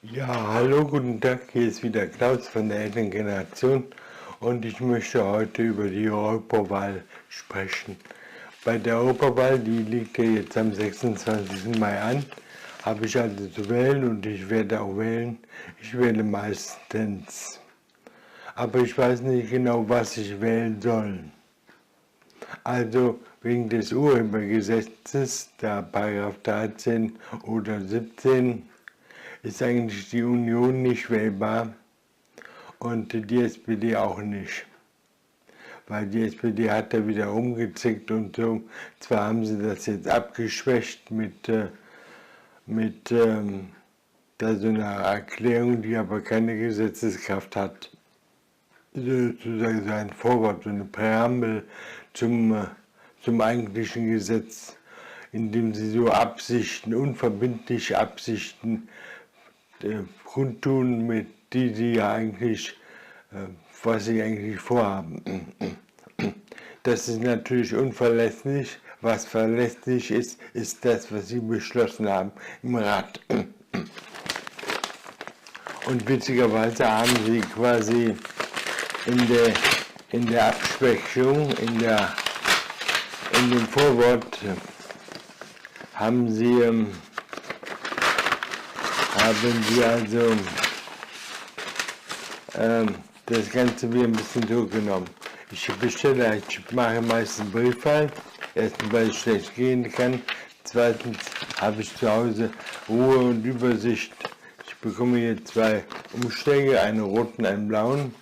Ja, hallo, guten Tag, hier ist wieder Klaus von der älteren Generation und ich möchte heute über die Europawahl sprechen. Bei der Europawahl, die liegt ja jetzt am 26. Mai an, habe ich also zu wählen und ich werde auch wählen. Ich wähle meistens, aber ich weiß nicht genau, was ich wählen soll. Also wegen des Urhebergesetzes, da Paragraph 13 oder 17, ist eigentlich die Union nicht wählbar und die SPD auch nicht. Weil die SPD hat da wieder umgezickt und so. Zwar haben sie das jetzt abgeschwächt mit so einer Erklärung, die aber keine Gesetzeskraft hat. Sozusagen so ein Vorwort, so eine Präambel zum eigentlichen Gesetz, in dem sie so Absichten, unverbindliche Absichten kundtun, mit die sie ja eigentlich, was sie eigentlich vorhaben. Das ist natürlich unverlässlich. Was verlässlich ist, ist das, was sie beschlossen haben im Rat. Und witzigerweise haben sie quasi in der Abschwächung, in dem Vorwort, haben sie also das Ganze wieder ein bisschen zurückgenommen. Ich mache meistens Briefwahl, erstens, weil ich schlecht gehen kann, zweitens habe ich zu Hause Ruhe und Übersicht. Ich bekomme hier zwei Umschläge, einen roten, einen blauen.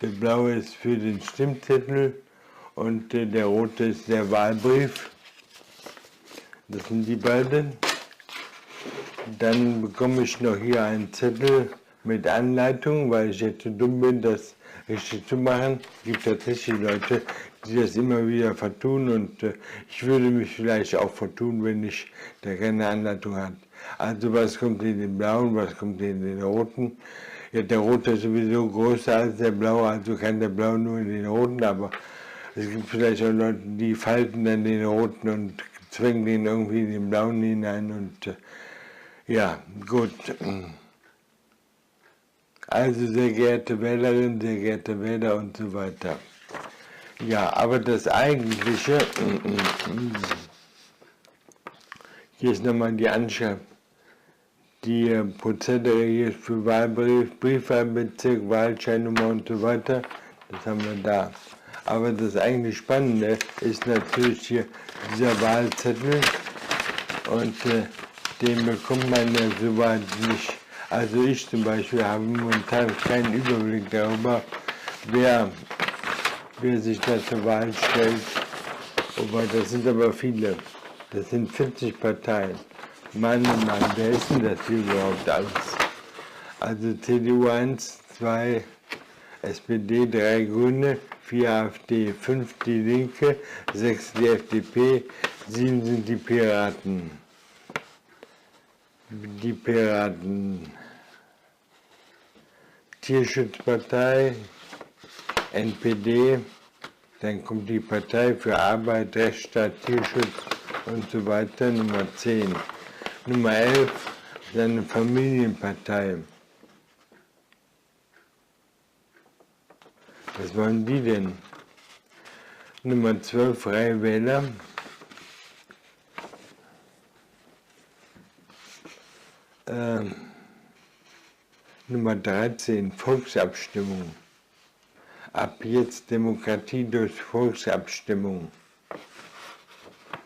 Der blaue ist für den Stimmzettel und der rote ist der Wahlbrief. Das sind die beiden. Dann bekomme ich noch hier einen Zettel mit Anleitung, weil ich jetzt zu dumm bin, das richtig zu machen. Es gibt tatsächlich Leute, die das immer wieder vertun und ich würde mich vielleicht auch vertun, wenn ich da keine Anleitung habe. Also was kommt in den blauen, was kommt in den roten? Ja, der rote ist sowieso größer als der blaue, also kann der blaue nur in den roten, aber es gibt vielleicht auch Leute, die falten dann den roten und zwängen den irgendwie in den blauen hinein und ja, gut. Also sehr geehrte Wählerinnen, sehr geehrte Wähler und so weiter. Ja, aber das Eigentliche, hier ist nochmal die Anschrift, die Prozedere hier für Wahlbrief, Briefwahlbezirk, Wahlscheinnummer und so weiter, das haben wir da. Aber das eigentlich Spannende ist natürlich hier dieser Wahlzettel und den bekommt man ja soweit nicht. Also ich zum Beispiel habe momentan keinen Überblick darüber, wer sich da zur Wahl stellt. Wobei, das sind aber viele. Das sind 40 Parteien. Mann, wer ist denn das hier überhaupt alles? Also CDU 1, 2, SPD, 3 Grüne, 4 AfD, 5 die Linke, 6 die FDP, 7 sind die Piraten. Die Piraten, Tierschutzpartei, NPD, dann kommt die Partei für Arbeit, Rechtsstaat, Tierschutz und so weiter, Nummer 10. Nummer 11 ist eine Familienpartei. Was wollen die denn? Nummer 12, Freie Wähler. Nummer 13, Volksabstimmung. Ab jetzt Demokratie durch Volksabstimmung.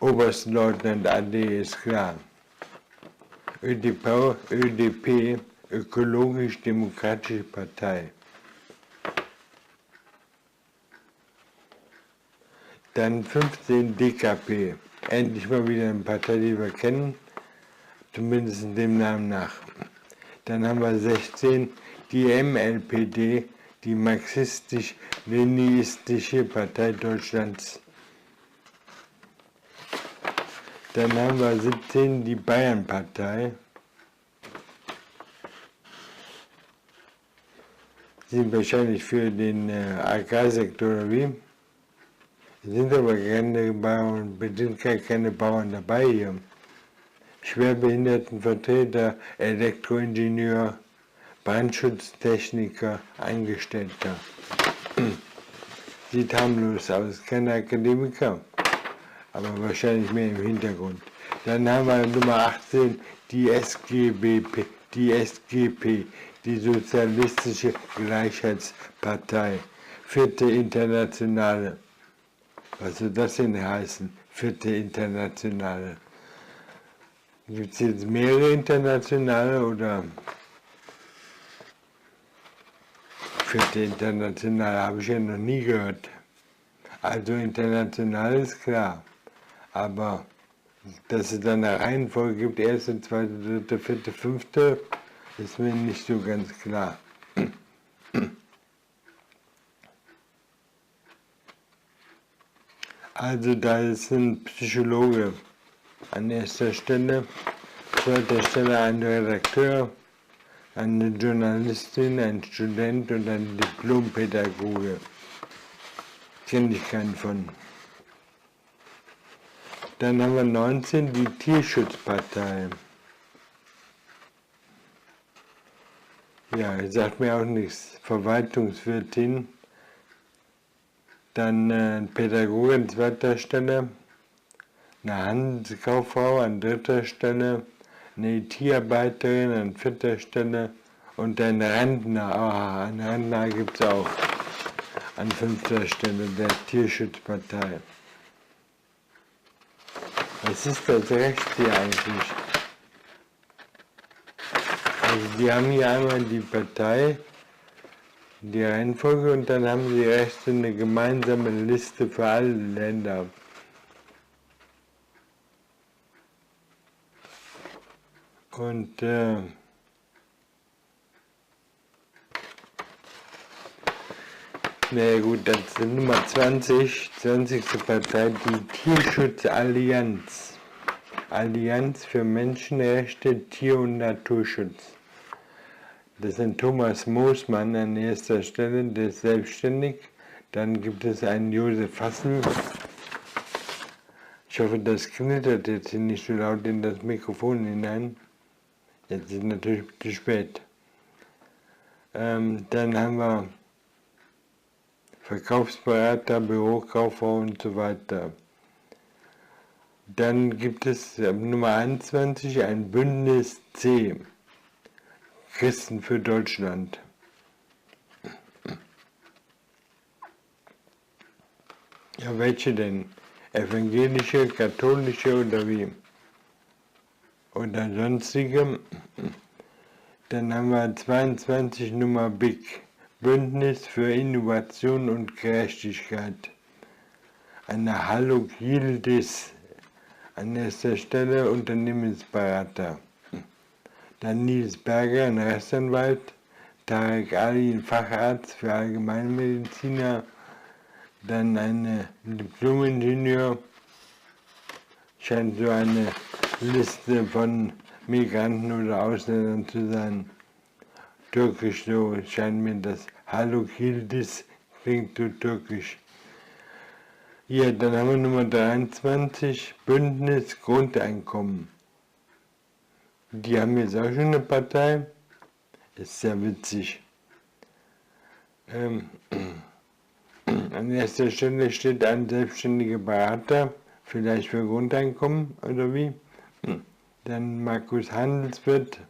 Oberstleutnant AD ist klar. ÖDP, Ökologisch-Demokratische Partei. Dann 15 DKP, endlich mal wieder eine Partei, die wir kennen, zumindest in dem Namen nach. Dann haben wir 16 die MLPD, die Marxistisch-Leninistische Partei Deutschlands. Dann haben wir 17 die Bayernpartei. Sind wahrscheinlich für den Agrarsektor oder wie? Es sind aber keine Bauern, sind keine Bauern dabei hier. Schwerbehindertenvertreter, Elektroingenieur, Brandschutztechniker, Angestellter. Sieht harmlos aus, kein Akademiker, aber wahrscheinlich mehr im Hintergrund. Dann haben wir Nummer 18, die SGP, die Sozialistische Gleichheitspartei, 4. Internationale. Was soll das denn heißen, 4. Internationale? Gibt es jetzt mehrere Internationale oder 4. Internationale habe ich ja noch nie gehört. Also international ist klar, aber dass es dann eine Reihenfolge gibt, 1., 2., 3., 4., 5., ist mir nicht so ganz klar. Also da ist ein Psychologe an erster Stelle, zweiter Stelle ein Redakteur, eine Journalistin, ein Student und ein Diplompädagoge. Kenne ich keinen von. Dann haben wir 19, die Tierschutzpartei. Ja, sagt mir auch nichts. Verwaltungswirtin. Dann Pädagoge an zweiter Stelle. Eine Handelskauffrau an dritter Stelle. Eine IT-Arbeiterin an 4. Stelle. Und ein Rentner, einen Rentner gibt es auch an 5. Stelle der Tierschutzpartei. Was ist das Recht hier eigentlich? Also die haben hier einmal die Partei, die Reihenfolge und dann haben die Rechte eine gemeinsame Liste für alle Länder. Und naja gut, das ist Nummer 20. Partei, die Tierschutzallianz. Allianz für Menschenrechte, Tier- und Naturschutz. Das ist ein Thomas Moosmann an erster Stelle, der ist selbstständig. Dann gibt es einen Josef Hassel. Ich hoffe, das knittert jetzt hier nicht so laut in das Mikrofon hinein. Jetzt ist natürlich zu spät. Dann haben wir Verkaufsberater, Bürokauffrau und so weiter. Dann gibt es Nummer 21 ein Bündnis C, Christen für Deutschland. Ja, welche denn? Evangelische, katholische oder wie? Oder sonstige? Dann haben wir 22 Nummer BIG, Bündnis für Innovation und Gerechtigkeit. Eine Hallo-Gildis an erster Stelle, Unternehmensberater. Dann Nils Berger, ein Rechtsanwalt. Tarek Ali, ein Facharzt für Allgemeinmediziner. Dann ein Diplomingenieur. Scheint so eine Liste von Migranten oder Ausländern zu sein. Türkisch, so scheint mir das Hallo-Gildis, klingt so türkisch. Ja, dann haben wir Nummer 23, Bündnis Grundeinkommen. Die haben jetzt auch schon eine Partei, ist sehr witzig. An erster Stelle steht ein selbstständiger Berater, vielleicht für Grundeinkommen oder wie. Dann Markus Handelswirt,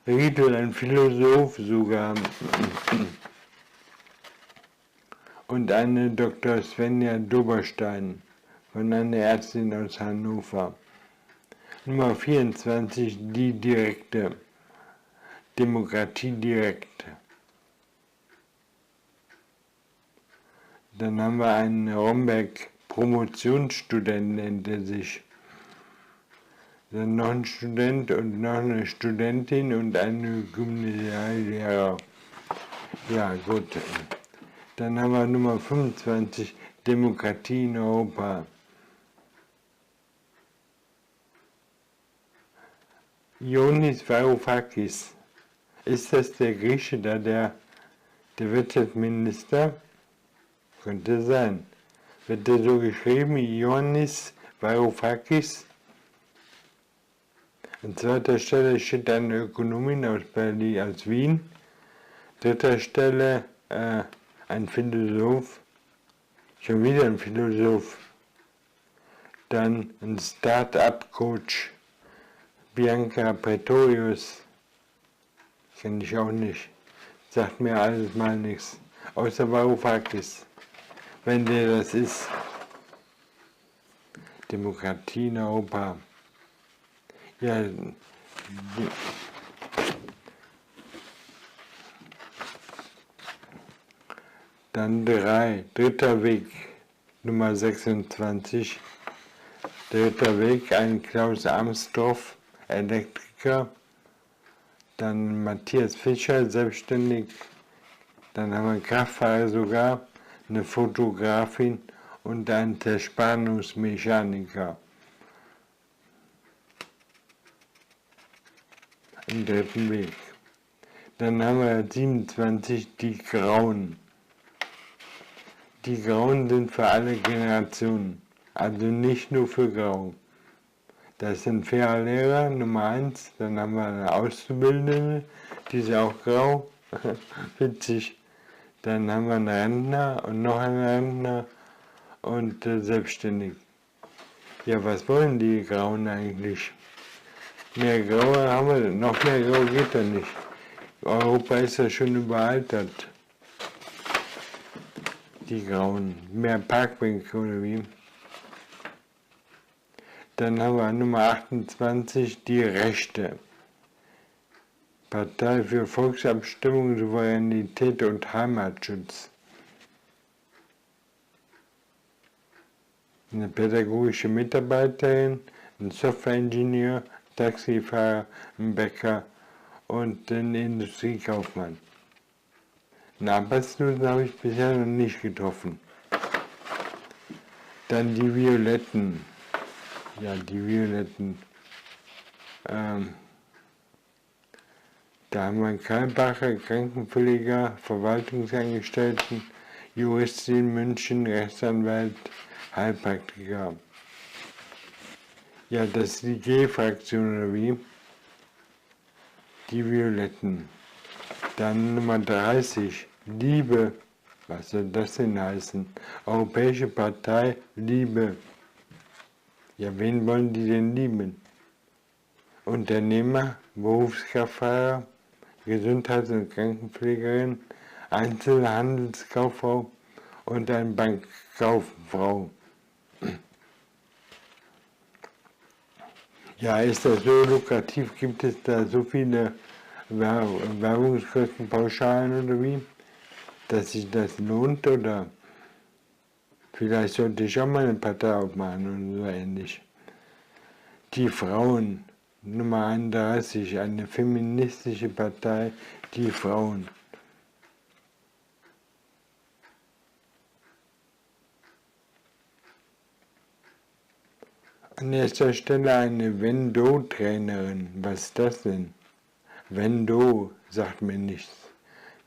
Rito, ein Philosoph sogar. Und eine Dr. Svenja Doberstein von einer Ärztin aus Hannover. Nummer 24, die direkte, Demokratie direkt. Dann haben wir einen Romberg-Promotionsstudent, nennt er sich. Dann noch ein Student und noch eine Studentin und eine Gymnasiallehrer. Ja, gut. Dann haben wir Nummer 25, Demokratie in Europa. Ioannis Varoufakis. Ist das der Grieche da, der Wirtschaftsminister? Könnte sein. Wird der so geschrieben, Ioannis Varoufakis? An zweiter Stelle steht eine Ökonomin aus Berlin, aus Wien. Dritter Stelle ein Philosoph, schon wieder ein Philosoph. Dann ein Start-up-Coach, Bianca Pretorius, kenne ich auch nicht, sagt mir alles mal nichts, außer Varoufakis, wenn der das ist. Demokratie in Europa. Ja, dann dritter Weg, Nummer 26. Dritter Weg, ein Klaus Amsdorff, Elektriker. Dann Matthias Fischer, selbstständig. Dann haben wir einen Kraftfahrer sogar, eine Fotografin und einen Zerspannungsmechaniker. Im dritten Weg. Dann haben wir 27 die Grauen. Die Grauen sind für alle Generationen, also nicht nur für Grau. Das sind fairer Lehrer, Nummer 1. Dann haben wir eine Auszubildende, die ist auch grau, witzig. Dann haben wir einen Rentner und noch einen Rentner und selbstständig. Ja, was wollen die Grauen eigentlich? Mehr Graue haben wir, noch mehr Grau geht da nicht. Europa ist ja schon überaltert. Die Grauen, mehr Parkbänke oder wie? Dann haben wir Nummer 28, die Rechte. Partei für Volksabstimmung, Souveränität und Heimatschutz. Eine pädagogische Mitarbeiterin, ein Softwareingenieur, Taxifahrer, ein Bäcker und ein Industriekaufmann. Einen Arbeitslosen habe ich bisher noch nicht getroffen. Dann die Violetten. Ja, die Violetten. Da haben wir einen Karlbacher, Krankenpfleger, Verwaltungsangestellten, Juristin in München, Rechtsanwalt, Heilpraktiker. Ja, das ist die G-Fraktion oder wie? Die Violetten. Dann Nummer 30, Liebe. Was soll das denn heißen? Europäische Partei, Liebe. Ja, wen wollen die denn lieben? Unternehmer, Berufskraftfahrer, Gesundheits- und Krankenpflegerin, Einzelhandelskauffrau und eine Bankkauffrau. Ja, ist das so lukrativ? Gibt es da so viele Werbungskostenpauschalen oder wie? Dass sich das lohnt oder vielleicht sollte ich auch mal eine Partei aufmachen und so ähnlich. Die Frauen, Nummer 31, eine feministische Partei, die Frauen. An erster Stelle eine Wendo-Trainerin. Was ist das denn? Wendo sagt mir nichts.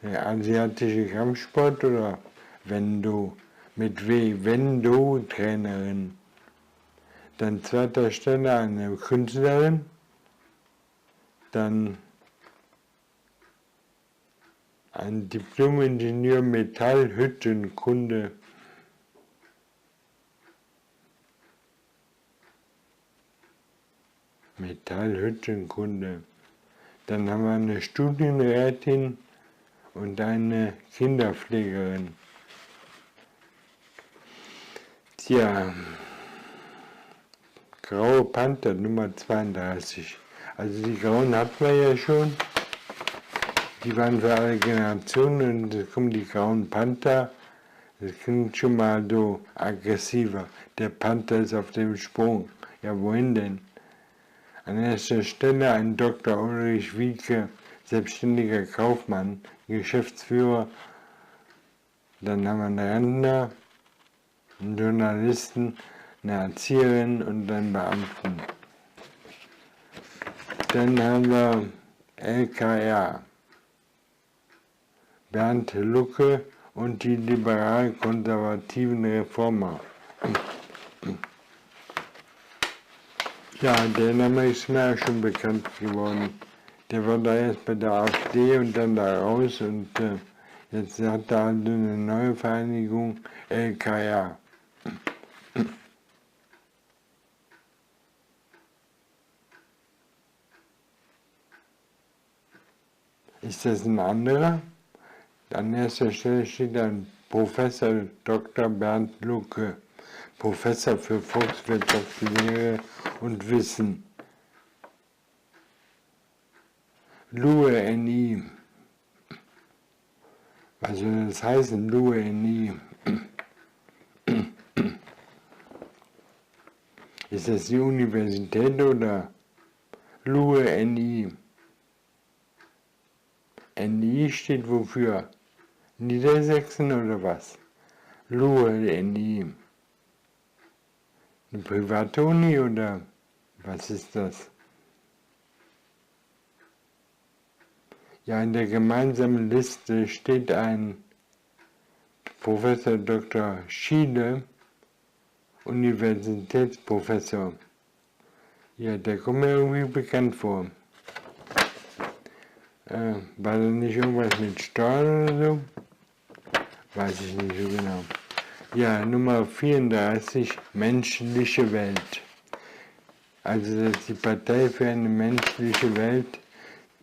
Der asiatische Kampfsport oder Wendo? Mit W, Wendo-Trainerin. Dann zweiter Stelle eine Künstlerin. Dann ein Diplom-Ingenieur Metallhüttenkunde. Metallhüttenkunde. Dann haben wir eine Studienrätin und eine Kinderpflegerin. Tja, Graue Panther Nummer 32. Also die Grauen hatten wir ja schon. Die waren für alle Generationen und jetzt kommen die Grauen Panther. Das klingt schon mal so aggressiver. Der Panther ist auf dem Sprung. Ja, wohin denn? An erster Stelle ein Dr. Ulrich Wieke, selbstständiger Kaufmann, Geschäftsführer. Dann haben wir einen Rentner, einen Journalisten, eine Erzieherin und einen Beamten. Dann haben wir LKR, Bernd Lucke und die liberal-konservativen Reformer. Ja, der Name ist mir auch schon bekannt geworden. Der war da erst bei der AfD und dann da raus und jetzt hat er also eine neue Vereinigung, LKR. Ist das ein anderer? An erster Stelle steht dann Professor Dr. Bernd Lucke, Professor für Volkswirtschaftslehre und Wissen. Lue NI. Was soll das heißen, Lue NI? Ist das die Universität oder Lue NI? NI steht wofür? Niedersachsen oder was? Lue NI. Eine private Uni oder was ist das? Ja, in der gemeinsamen Liste steht ein Professor Dr. Schiele, Universitätsprofessor. Ja, der kommt mir irgendwie bekannt vor. War das nicht irgendwas mit Steuern oder so? Weiß ich nicht so genau. Ja, Nummer 34, menschliche Welt. Also das ist die Partei für eine menschliche Welt,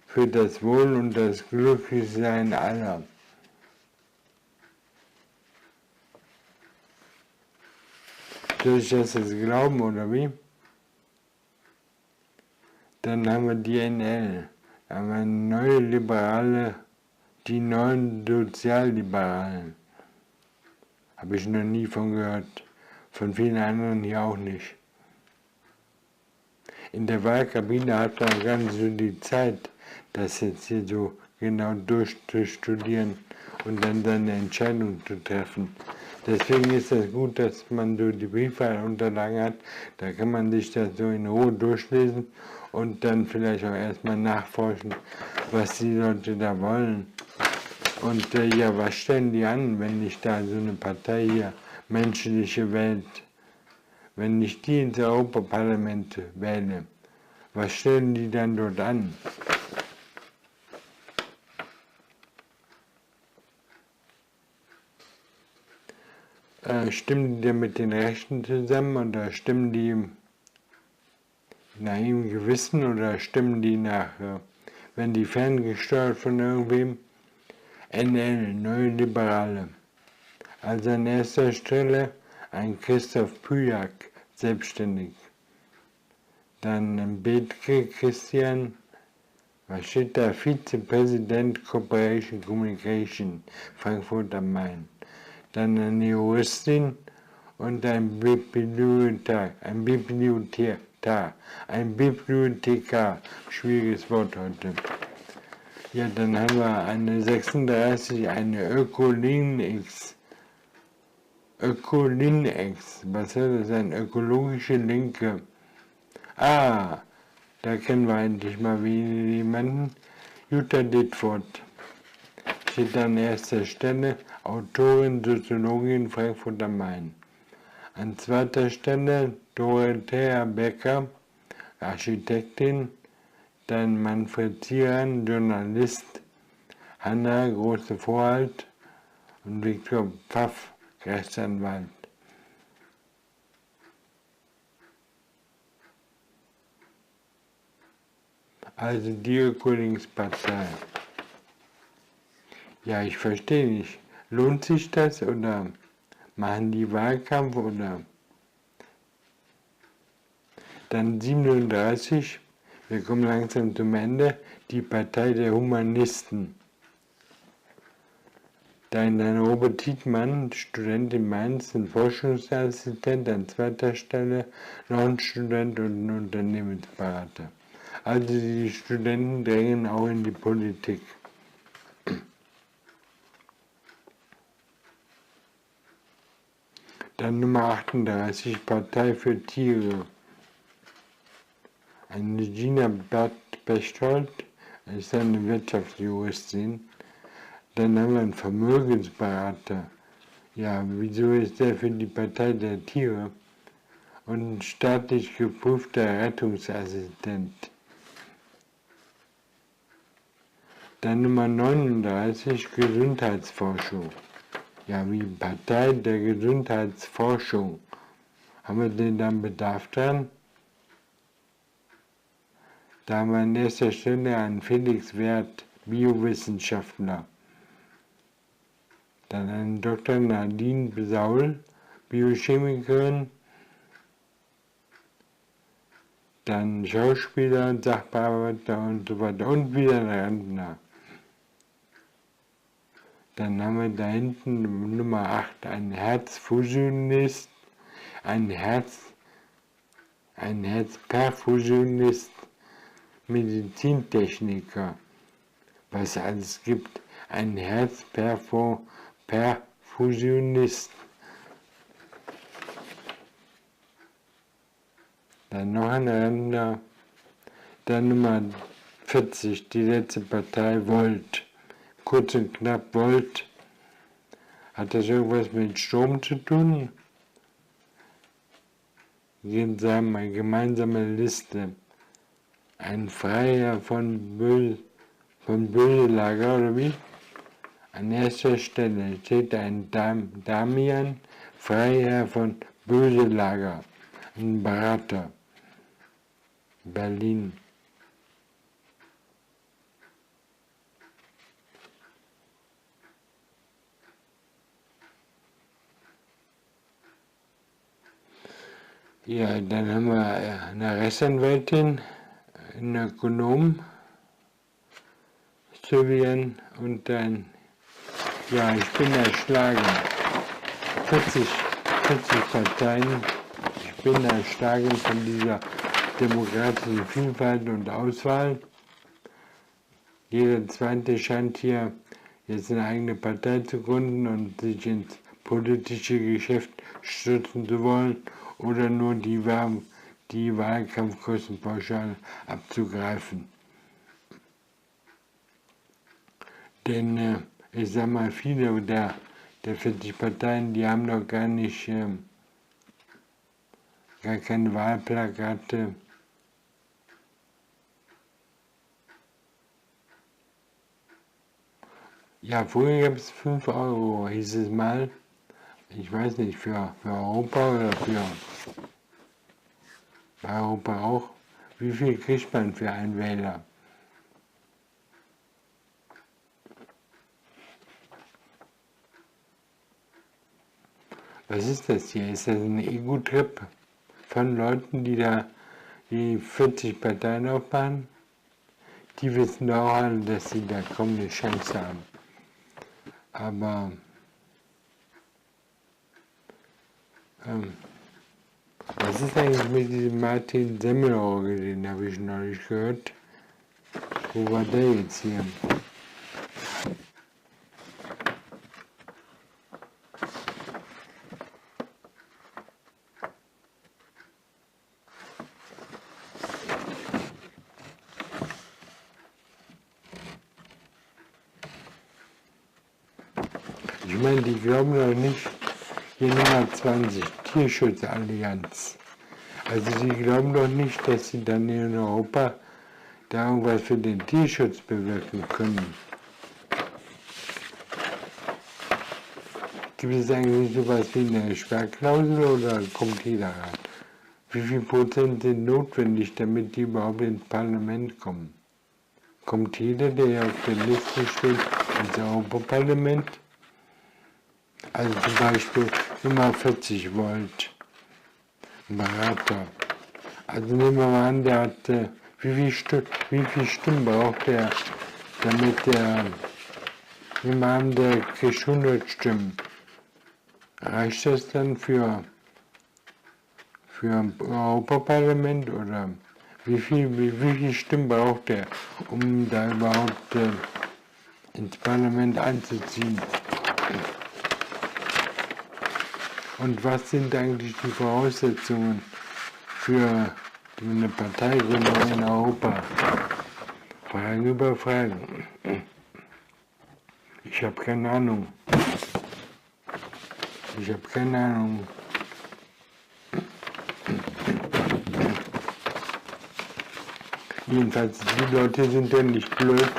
für das Wohl und das Glücklichsein aller. Soll ich das jetzt glauben oder wie? Dann haben wir die NL. Dann haben wir eine neue Liberale, die neuen Sozialliberalen. Habe ich noch nie von gehört. Von vielen anderen hier auch nicht. In der Wahlkabine hat man gar nicht so die Zeit, das jetzt hier so genau durchzustudieren und dann eine Entscheidung zu treffen. Deswegen ist es gut, dass man so die Briefwahlunterlagen hat. Da kann man sich das so in Ruhe durchlesen und dann vielleicht auch erstmal nachforschen, was die Leute da wollen. Und ja, was stellen die an, wenn ich da so eine Partei hier, menschliche Welt, wenn ich die ins Europaparlament wähle, was stellen die dann dort an? Stimmen die mit den Rechten zusammen oder stimmen die nach ihrem Gewissen oder stimmen die nach, wenn die ferngesteuert von irgendwem? NL, Neue Liberale. Also an erster Stelle ein Christoph Püjak, selbstständig. Dann Bethke Christian, was steht da? Vizepräsident Corporation Communication, Frankfurt am Main. Dann eine Juristin und ein Bibliothekar, schwieriges Wort heute. Ja, dann haben wir eine 36, eine Ökolin-X. Ökolin-X, was soll das sein? Ökologische Linke. Ah, da kennen wir eigentlich mal jemanden. Jutta Dittfurt. Steht an erster Stelle, Autorin, Soziologin, Frankfurt am Main. An zweiter Stelle Dorothea Becker, Architektin. Dann Manfred Zieran, Journalist. Hanna Große Vorhalt und Viktor Pfaff, Rechtsanwalt. Also die Ökolinkspartei. Ja, ich verstehe nicht. Lohnt sich das oder machen die Wahlkampf oder? Dann 37, wir kommen langsam zum Ende, die Partei der Humanisten. Dann Robert Tietmann, Student in Mainz, ein Forschungsassistent an zweiter Stelle, noch ein Student und ein Unternehmensberater. Also die Studenten drängen auch in die Politik. Dann Nummer 38, Partei für Tiere. Eine Gina Bechtold ist eine Wirtschaftsjuristin. Dann haben wir einen Vermögensberater. Ja, wieso ist der für die Partei der Tiere? und staatlich geprüfter Rettungsassistent. Dann Nummer 39, Gesundheitsforschung. Ja, wie Partei der Gesundheitsforschung. Haben wir denn dann Bedarf dran? Da haben wir an erster Stelle einen Felix Werth, Biowissenschaftler. Dann einen Dr. Nadine Besaul, Biochemikerin. Dann Schauspieler, Sachbearbeiter und so weiter. Und wieder ein Rentner. Dann haben wir da hinten Nummer 8, ein Herzfusionist, ein Herzperfusionist, Medizintechniker, was es alles gibt, ein Herzperfusionist. Dann noch ein Rentner, dann Nummer 40, die letzte Partei, Volt. Kurz und knapp, Volt. Hat das irgendwas mit Strom zu tun? Wir sagen eine gemeinsame Liste. Ein Freiherr von Böselager, oder wie? An erster Stelle steht ein Damian, Freiherr von Böselager, ein Berater, Berlin. Ja, dann haben wir eine Rechtsanwältin, einen Ökonom, Sylvian und dann, ja, ich bin erschlagen. 40 Parteien, ich bin erschlagen von dieser demokratischen Vielfalt und Auswahl. Jeder Zweite scheint hier jetzt eine eigene Partei zu gründen und sich ins politische Geschäft stürzen zu wollen oder nur die Wahlkampfkostenpauschale abzugreifen. Denn ich sag mal, viele der 40 Parteien, die haben doch gar keine Wahlplakate. Ja, früher gab es 5 Euro, hieß es mal. Ich weiß nicht, für Europa oder für Europa auch. Wie viel kriegt man für einen Wähler? Was ist das hier? Ist das ein Ego-Trip von Leuten, die 40 Parteien aufbauen? Die wissen doch alle, dass sie da kaum eine Chance haben. Aber was ist eigentlich mit diesem Martin Semmelrogge, den habe ich neulich gehört? Wo war der jetzt hier? Ich meine, die glauben doch nicht, hier Nummer 20, Tierschutzallianz. Also sie glauben doch nicht, dass sie dann in Europa da irgendwas für den Tierschutz bewirken können. Gibt es eigentlich sowas wie eine Sperrklausel oder kommt jeder rein? Wie viel Prozent sind notwendig, damit die überhaupt ins Parlament kommen? Kommt jeder, der auf der Liste steht, ins Europaparlament? Also zum Beispiel Nummer 40 Volt, ein Berater. Also nehmen wir mal an, der hat, wie viel Stimmen braucht der, damit der, nehmen wir an, der kriegt 100 Stimmen. Reicht das dann für ein Europaparlament oder wie viel Stimmen braucht der, um da überhaupt ins Parlament einzuziehen? Und was sind eigentlich die Voraussetzungen für eine Parteigründung in Europa? Fragen über Fragen. Ich habe keine Ahnung. Jedenfalls, die Leute sind ja nicht blöd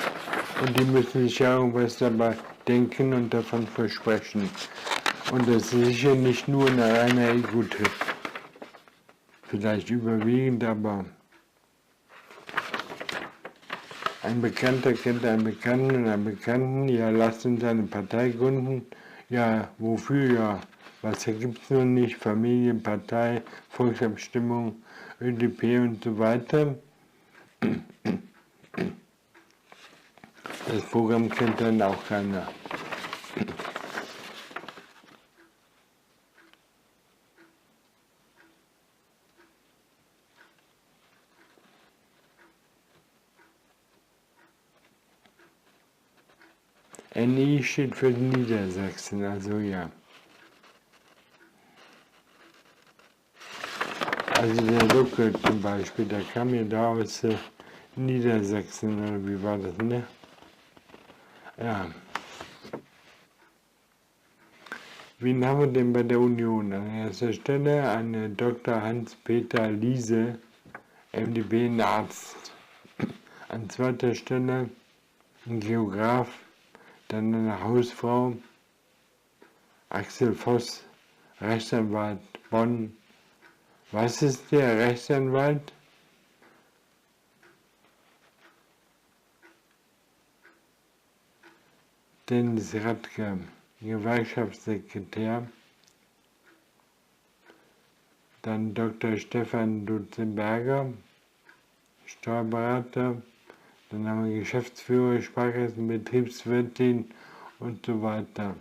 und die müssen sich ja irgendwas dabei denken und davon versprechen. Und das ist sicher nicht nur ein reiner Ego-Trip. Vielleicht überwiegend, aber ein Bekannter kennt einen Bekannten und einen Bekannten, ja, lasst uns eine Partei gründen. Ja, wofür? Ja, was gibt es nun nicht? Familie, Partei, Volksabstimmung, ÖDP und so weiter. Das Programm kennt dann auch keiner. NI steht für Niedersachsen, also ja. Also der Lucke zum Beispiel, der kam ja da aus Niedersachsen, oder wie war das, ne? Ja. Wen haben wir denn bei der Union? An erster Stelle eine Dr. Hans-Peter Liese, MdB, ein Arzt. An zweiter Stelle ein Geograf, dann eine Hausfrau, Axel Voss, Rechtsanwalt, Bonn. Was ist der Rechtsanwalt? Dennis Radke, Gewerkschaftssekretär. Dann Dr. Stefan Dutzenberger, Steuerberater. Dann haben wir Geschäftsführer, Sparkassen, Betriebswirtin und so weiter.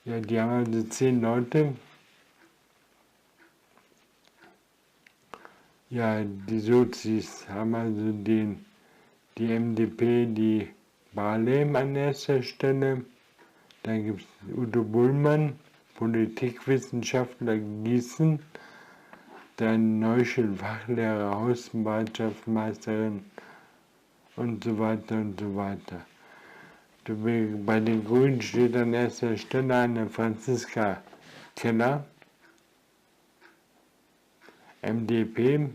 Ja, die haben also 10 Leute. Ja, die Sozis haben also die MdP, die Barlem an erster Stelle. Dann gibt es Udo Bullmann, Politikwissenschaftler Gießen. Dann Neuschel, Fachlehrer, Hausmeisterin und so weiter und so weiter. Bei den Grünen steht an erster Stelle eine Franziska Keller, MdP,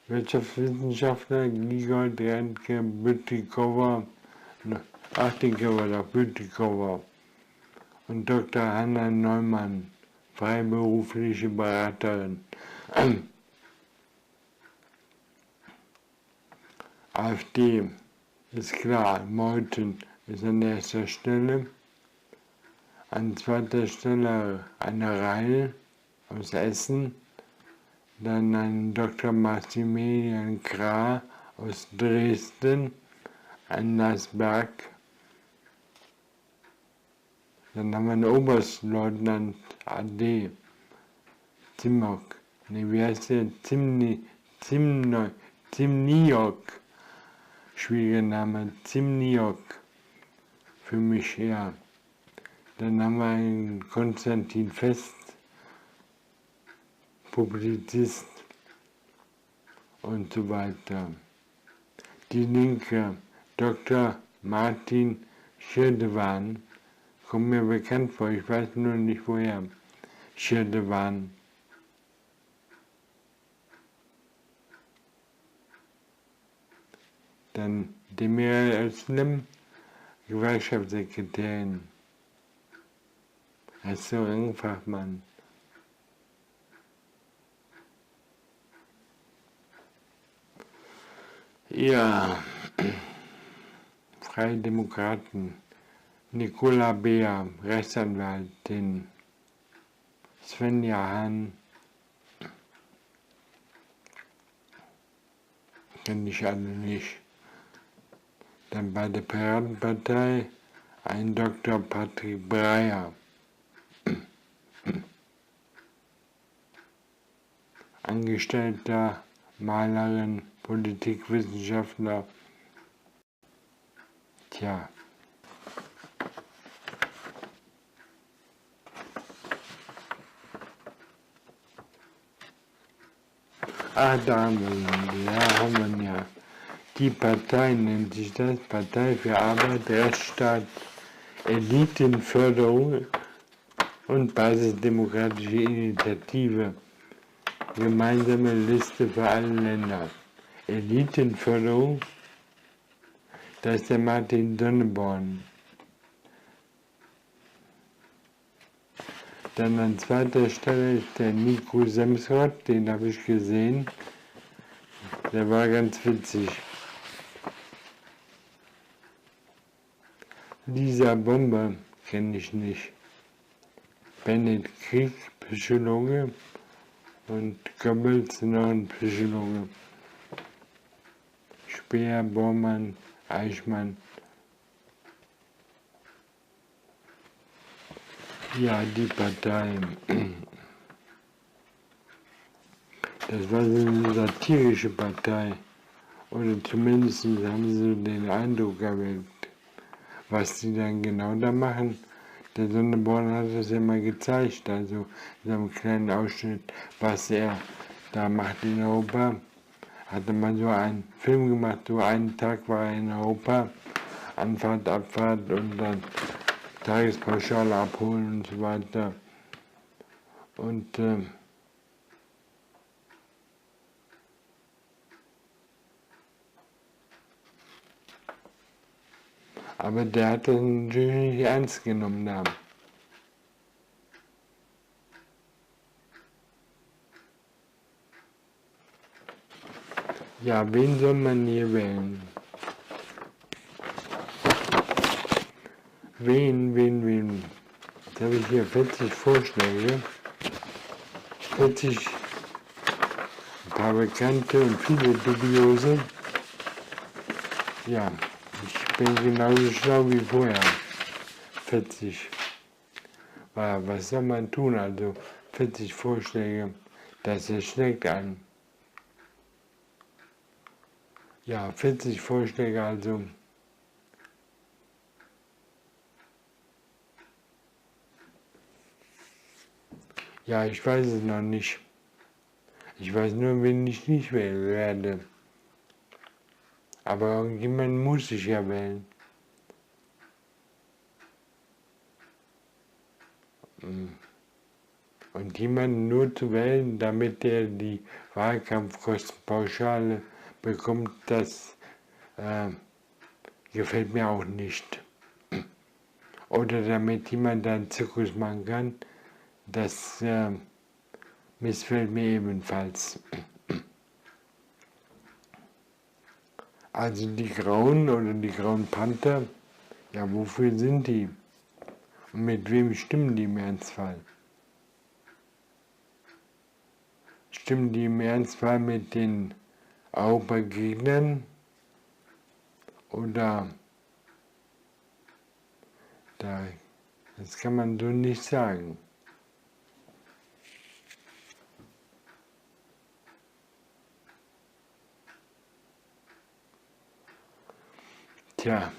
Wirtschaftswissenschaftler Gigold Rentke Bütikower, Bütikower und Dr. Hanna Neumann, freiberufliche Beraterin. AfD ist klar, Meuthen ist an erster Stelle. An zweiter Stelle eine Reil aus Essen. Dann ein Dr. Maximilian Krah aus Dresden, ein Nasberg. Dann haben wir einen Oberstleutnant AD, Zimok. Ne, wie heißt der? Zimniok. Schwieriger Name, Zimniok. Für mich, ja. Dann haben wir einen Konstantin Fest, Publizist und so weiter. Die Linke, Dr. Martin Schirdewan, kommt mir bekannt vor, ich weiß nur nicht woher. Schirdewan. Dann Demir Özlem, Gewerkschaftssekretärin. Restaurantfachmann. Ja, Freie Demokraten, Nicola Beer, Rechtsanwältin, Svenja Hahn, kenne ich alle nicht. Dann bei der Piratenpartei ein Dr. Patrick Breyer, Angestellter, Malerin, Politikwissenschaftler. Tja. Ah, da haben wir ihn. Ja, haben wir ja. Die Partei nennt sich das, Partei für Arbeit, Rechtsstaat, Elitenförderung und Basisdemokratische Initiative. Gemeinsame Liste für alle Länder. Elitenförderung, da ist der Martin Sonneborn. Dann an zweiter Stelle ist der Nico Semsrott, den habe ich gesehen. Der war ganz witzig. Lisa Bomber kenne ich nicht. Bennett Krieg, Psychologe. Und Goebbels, noch ein Psychologe. Speer, Bormann, Eichmann. Ja, die Parteien. Das war so eine satirische Partei. Oder zumindest haben sie so den Eindruck erweckt. Was die dann genau da machen, der Sonneborn hat das ja mal gezeigt, also in einem kleinen Ausschnitt, was er da macht in Europa. Hatte man so einen Film gemacht, so einen Tag war er in Europa, Anfahrt, Abfahrt und dann Tagespauschale abholen und so weiter. Und aber der hat das natürlich nicht ernst genommen da. Ja, wen soll man hier wählen? Wen? Jetzt habe ich hier 40 Vorschläge. 40, ein paar bekannte und viele dubiose. Ja, ich bin genauso schlau wie vorher. 40. Was soll man tun? Also 40 Vorschläge, das erschlägt einen. Ja, 40 Vorschläge, also ja, ich weiß es noch nicht. Ich weiß nur, wen ich nicht wählen werde. Aber irgendjemand muss ich ja wählen. Und jemanden nur zu wählen, damit er die Wahlkampfkostenpauschale bekommt, das gefällt mir auch nicht. Oder damit jemand einen Zirkus machen kann, das missfällt mir ebenfalls. Also die Grauen oder die Grauen Panther, ja, wofür sind die? Und mit wem stimmen die im Ernstfall? Stimmen die im Ernstfall mit den Europagegnern? Oder das kann man so nicht sagen. Tja,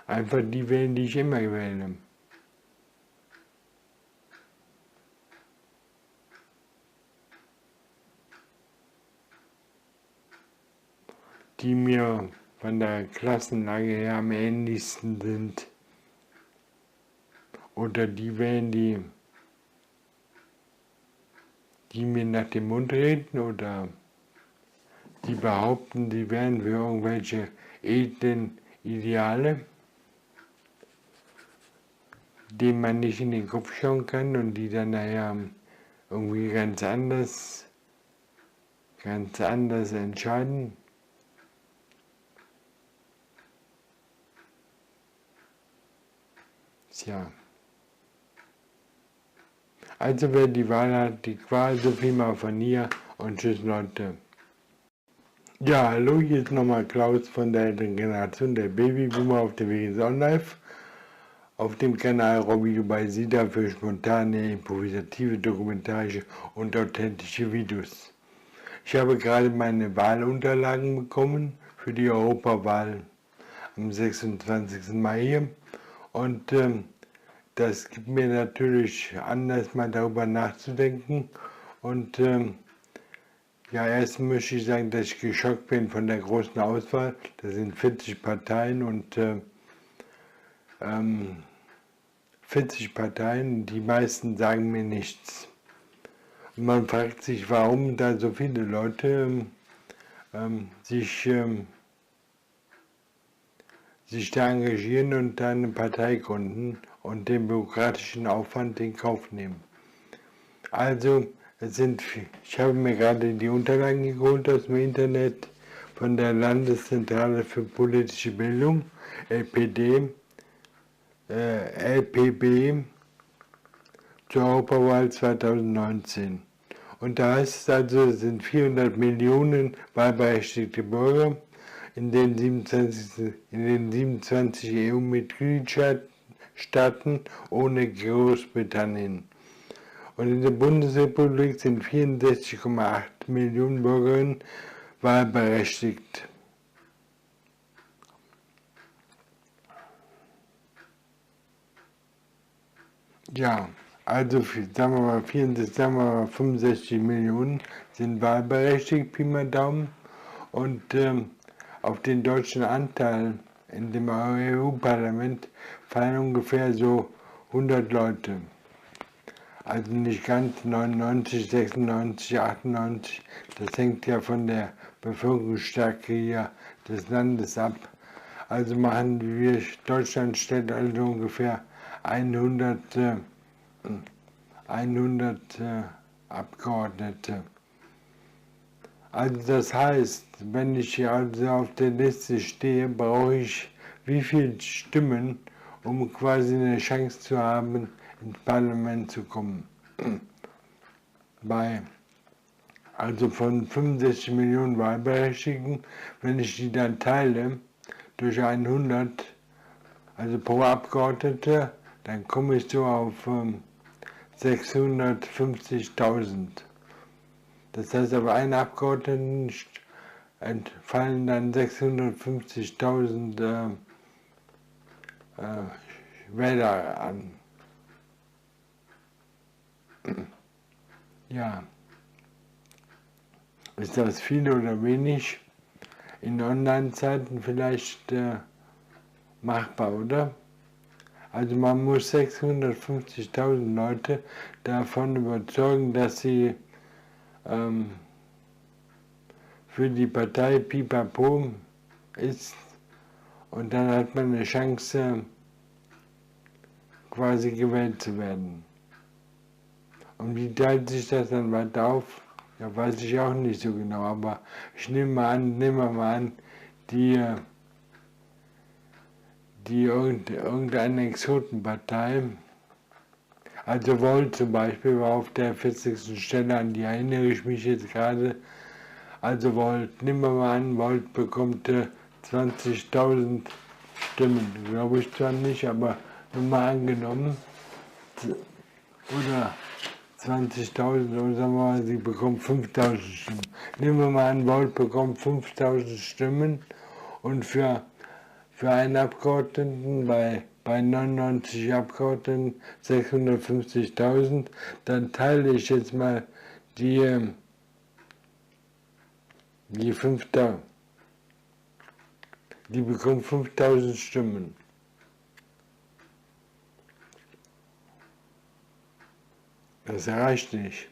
einfach die wählen, die ich immer wähle. Die mir von der Klassenlage her am ähnlichsten sind. Oder die wählen, die mir nach dem Mund reden oder die behaupten, sie wären für irgendwelche edlen Ideale, denen man nicht in den Kopf schauen kann und die dann nachher irgendwie ganz anders entscheiden. Tja. Also wer die Wahl hat, die Qual, so viel mal von hier und tschüss Leute. Ja, hallo, hier ist nochmal Klaus von der älteren Generation, der Babyboomer auf der Weg ins On-Life. Auf dem Kanal Robby bei Sida für spontane, improvisative, dokumentarische und authentische Videos. Ich habe gerade meine Wahlunterlagen bekommen für die Europawahl am 26. Mai hier und das gibt mir natürlich Anlass, mal darüber nachzudenken und ja, erst möchte ich sagen, dass ich geschockt bin von der großen Auswahl. Das sind 40 Parteien und 40 Parteien, die meisten sagen mir nichts. Man fragt sich, warum da so viele Leute sich da engagieren und da eine Partei gründen und den bürokratischen Aufwand in Kauf nehmen. Also, ich habe mir gerade die Unterlagen geholt aus dem Internet von der Landeszentrale für politische Bildung, LPD, LPB, zur Euopawahl 2019. Und da heißt es also, es sind 400 Millionen wahlberechtigte Bürger in den 27 EU-Mitgliedstaaten ohne Großbritannien. Und in der Bundesrepublik sind 64,8 Millionen Bürgerinnen wahlberechtigt. Ja, also sagen wir mal 65 Millionen sind wahlberechtigt, Pi mal Daumen. Und auf den deutschen Anteil in dem EU-Parlament fallen ungefähr so 100 Leute. Also nicht ganz 99, 96, 98. Das hängt ja von der Bevölkerungsstärke hier des Landes ab. Also machen wir, Deutschland stellt also ungefähr 100 Abgeordnete. Also das heißt, wenn ich also auf der Liste stehe, brauche ich wie viele Stimmen, um quasi eine Chance zu haben, ins Parlament zu kommen. Also von 65 Millionen Wahlberechtigten, wenn ich die dann teile durch 100, also pro Abgeordnete, dann komme ich so auf 650.000. Das heißt, auf einen Abgeordneten entfallen dann 650.000 Wähler an. Ja, ist das viel oder wenig? In Online-Zeiten vielleicht machbar, oder? Also man muss 650.000 Leute davon überzeugen, dass sie für die Partei Pipapo ist, und dann hat man eine Chance, quasi gewählt zu werden. Und wie teilt sich das dann weiter auf? Ja, weiß ich auch nicht so genau, aber ich nehme mal an, die irgendeine Exotenpartei, also Volt zum Beispiel war auf der 40. Stelle, an die erinnere ich mich jetzt gerade. Also Volt, nehmen wir mal an, Volt bekommt 20.000 Stimmen, glaube ich zwar nicht, aber nur mal angenommen. Oder 20.000, oder sagen wir mal, sie bekommt 5.000 Stimmen. Nehmen wir mal an, Volt bekommt 5.000 Stimmen und für einen Abgeordneten bei 99 Abgeordneten 650.000, dann teile ich jetzt mal die 5.000, die bekommen 5.000 Stimmen. Das reicht nicht.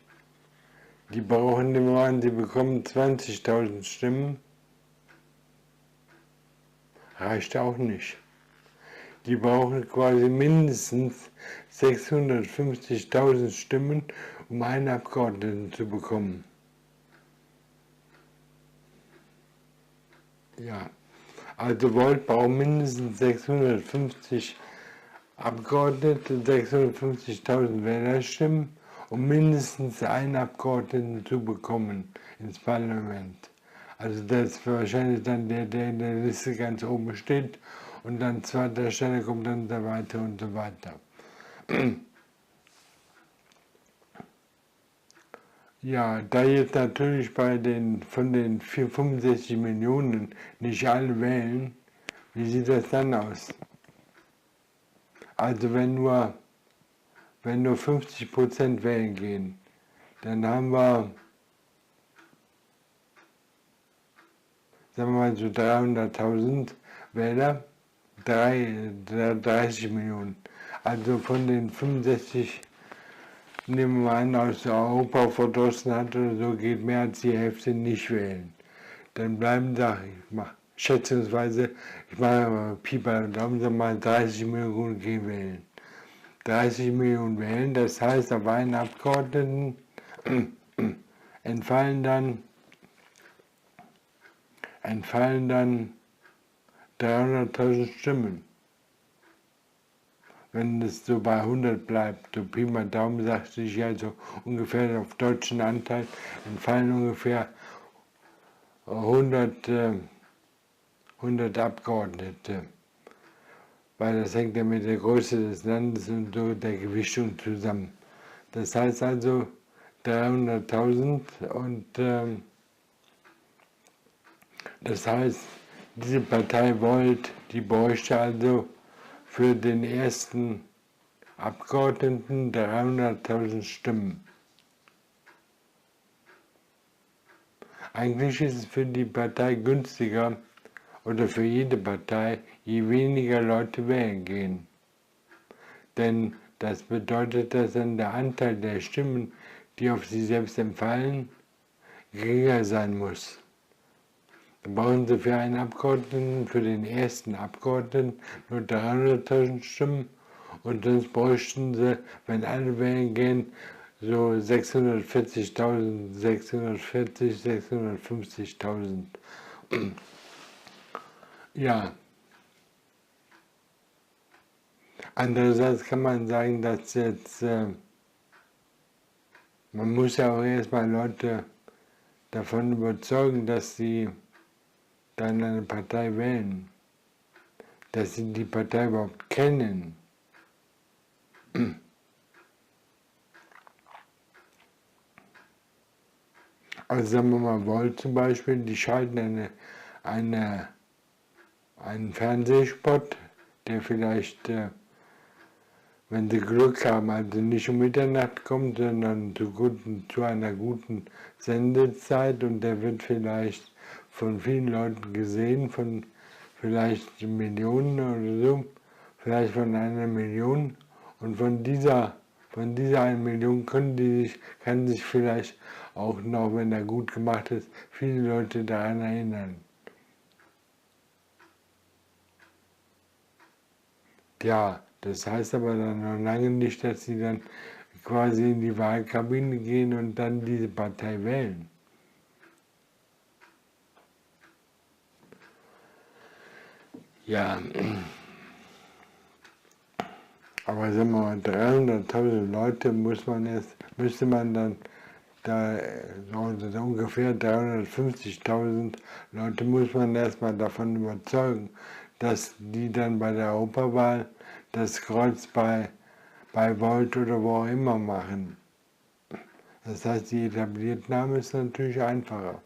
Die brauchen immer, die bekommen 20.000 Stimmen. Reicht auch nicht. Die brauchen quasi mindestens 650.000 Stimmen, um einen Abgeordneten zu bekommen. Ja, also Volt braucht mindestens 650 Abgeordnete, 650.000 Wählerstimmen, um mindestens einen Abgeordneten zu bekommen ins Parlament. Also das ist wahrscheinlich dann der in der Liste ganz oben steht, und an zweiter Stelle kommt dann so weiter und so weiter. Ja, da jetzt natürlich von den 65 Millionen nicht alle wählen, wie sieht das dann aus? Also wenn nur 50% wählen gehen, dann haben wir, sagen wir mal so 300.000 Wähler, 30 Millionen. Also von den 65 nehmen wir an, aus Europa verdrossen hat oder so, geht mehr als die Hälfte nicht wählen. Dann bleiben da, schätzungsweise, ich mache Pi mal Daumen, sagen wir mal 30 Millionen gehen wählen. 30 Millionen wählen, das heißt, auf einen Abgeordneten entfallen dann 300.000 Stimmen. Wenn es so bei 100 bleibt, so Pi mal Daumen sagt sich ja so ungefähr auf deutschen Anteil, entfallen ungefähr 100 Abgeordnete. Weil das hängt ja mit der Größe des Landes und so der Gewichtung zusammen. Das heißt also 300.000 und das heißt, diese Partei Volt, die bräuchte also für den ersten Abgeordneten 300.000 Stimmen. Eigentlich ist es für die Partei günstiger oder für jede Partei, je weniger Leute wählen gehen. Denn das bedeutet, dass dann der Anteil der Stimmen, die auf sie selbst entfallen, geringer sein muss. Dann brauchen sie für einen Abgeordneten, für den ersten Abgeordneten nur 300.000 Stimmen und sonst bräuchten sie, wenn alle wählen gehen, so 640.000, 650.000. Ja. Andererseits kann man sagen, dass jetzt, man muss ja auch erstmal Leute davon überzeugen, dass sie dann eine Partei wählen, dass sie die Partei überhaupt kennen. Also sagen wir mal, Volt zum Beispiel, die schalten einen Fernsehspot, der vielleicht, wenn sie Glück haben, also nicht um Mitternacht kommt, sondern zu einer guten Sendezeit und der wird vielleicht von vielen Leuten gesehen, von vielleicht Millionen oder so, vielleicht von 1 Million und von dieser 1 Million kann sich vielleicht auch noch, wenn er gut gemacht ist, viele Leute daran erinnern. Ja, das heißt aber dann noch lange nicht, dass sie dann quasi in die Wahlkabine gehen und dann diese Partei wählen. Ja, aber sagen wir mal, 300.000 Leute müsste man dann, ungefähr 350.000 Leute muss man erstmal davon überzeugen, dass die dann bei der Europawahl das Kreuz bei Volt oder wo auch immer machen. Das heißt, die Etabliertnahme ist natürlich einfacher.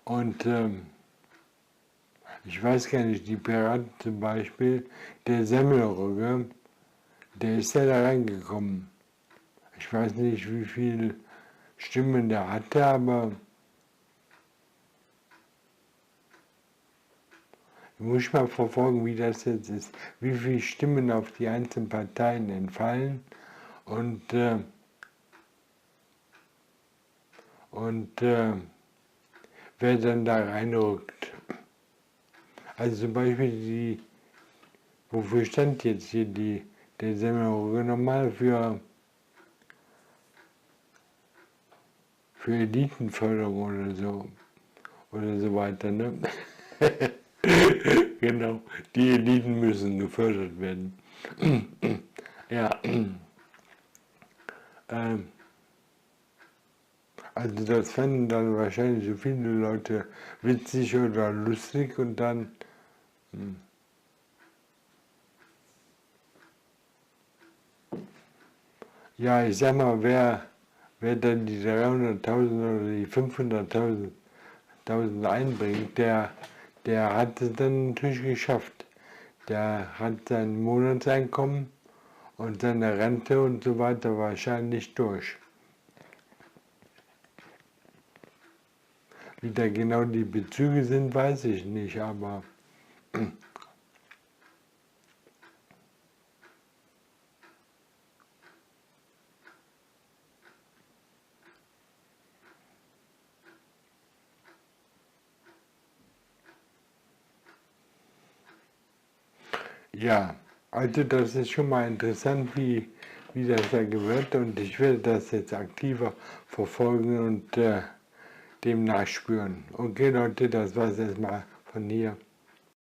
Und ich weiß gar nicht, die Piraten zum Beispiel, der Semmelrogge, der ist ja da reingekommen. Ich weiß nicht, wie viele Stimmen der hatte, aber ich muss mal verfolgen, wie das jetzt ist, wie viele Stimmen auf die einzelnen Parteien entfallen und wer dann da reinrückt. Also zum Beispiel wofür stand jetzt hier der Semmelrogge nochmal für Elitenförderung oder so weiter, ne? Genau, die Eliten müssen gefördert werden. Ja, also das fanden dann wahrscheinlich so viele Leute witzig oder lustig und dann ja, ich sag mal, wer dann die 300.000 oder die 500.000 einbringt, der hat es dann natürlich geschafft. Der hat sein Monatseinkommen und seine Rente und so weiter wahrscheinlich durch. Wie da genau die Bezüge sind, weiß ich nicht, aber Ja, also das ist schon mal interessant, wie das da wird, und ich werde das jetzt aktiver verfolgen und dem nachspüren. Okay Leute, das war's erstmal von hier.